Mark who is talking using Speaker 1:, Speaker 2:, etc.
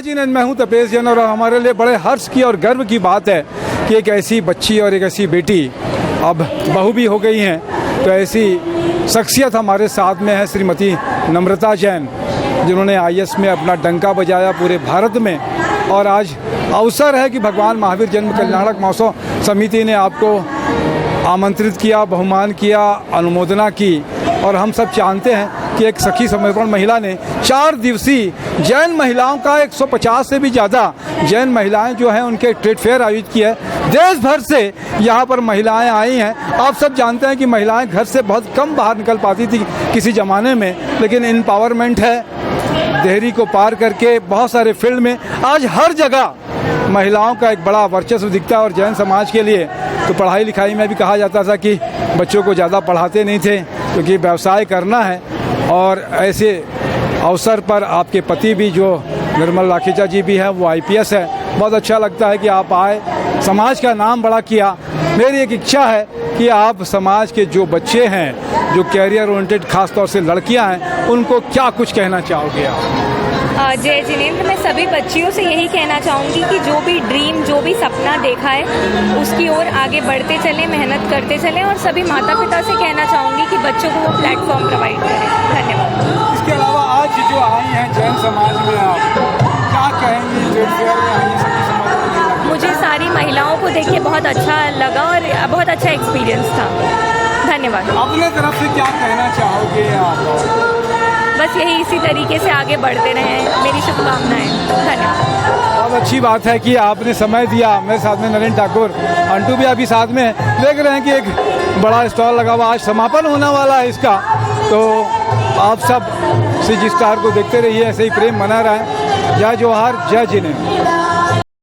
Speaker 1: जी मैं हूं तपेश जैन और हमारे लिए बड़े हर्ष की और गर्व की बात है कि एक ऐसी बच्ची और एक ऐसी बेटी अब बहू भी हो गई हैं, तो ऐसी शख्सियत हमारे साथ में है श्रीमती नम्रता जैन, जिन्होंने आईएएस में अपना डंका बजाया पूरे भारत में। और आज अवसर है कि भगवान महावीर जन्म कल्याणक महोत्सव समिति ने आपको आमंत्रित किया, बहुमान किया, अनुमोदना की। और हम सब जानते हैं कि एक सखी समर्पण महिला ने 4 दिवसीय जैन महिलाओं का 150 से भी ज़्यादा जैन महिलाएं जो हैं उनके ट्रेड फेयर आयोजित किया है। देश भर से यहाँ पर महिलाएं आई हैं। आप सब जानते हैं कि महिलाएं घर से बहुत कम बाहर निकल पाती थी किसी ज़माने में, लेकिन एम्पावरमेंट है, देहरी को पार करके बहुत सारे फील्ड में आज हर जगह महिलाओं का एक बड़ा वर्चस्व दिखता है। और जैन समाज के लिए तो पढ़ाई लिखाई में भी कहा जाता था कि बच्चों को ज़्यादा पढ़ाते नहीं थे क्योंकि व्यवसाय करना है। और ऐसे अवसर पर आपके पति भी जो निर्मल लाखेजा जी भी हैं, वो आईपीएस है। बहुत अच्छा लगता है कि आप आए, समाज का नाम बड़ा किया। मेरी एक इच्छा है कि आप समाज के जो बच्चे हैं, जो कैरियर ओरिएंटेड, खास तौर से लड़कियां हैं, उनको क्या कुछ कहना चाहोगे आप?
Speaker 2: जय जिनेंद्र, मैं सभी बच्चियों से यही कहना चाहूँगी कि जो भी ड्रीम, जो भी सपना देखा है उसकी ओर आगे बढ़ते चलें, मेहनत करते चलें। और सभी माता पिता से कहना चाहूँगी कि बच्चों को वो प्लेटफॉर्म प्रोवाइड करें। धन्यवाद।
Speaker 1: इसके अलावा आज जो आई हैं जैन समाज में, आप क्या कहेंगी? ट्रेड फेयर में आई सखी समाज में
Speaker 2: मुझे सारी महिलाओं को देख के बहुत अच्छा लगा और बहुत अच्छा एक्सपीरियंस था। धन्यवाद।
Speaker 1: अपने तरफ से क्या कहना चाहोगे आप?
Speaker 2: बस यही, इसी तरीके से आगे बढ़ते रहें, मेरी शुभकामनाएं। धन्यवाद।
Speaker 1: बहुत अच्छी बात है कि आपने समय दिया। मेरे साथ में नरेंद्र ठाकुर, अंटू भी अभी साथ में देख रहे हैं कि एक बड़ा स्टॉल लगा हुआ, आज समापन होने वाला है इसका। तो आप सब CG स्टार को देखते रहिए, ऐसे ही प्रेम बना रहे। जय जोहार, जय जिनेंद्र।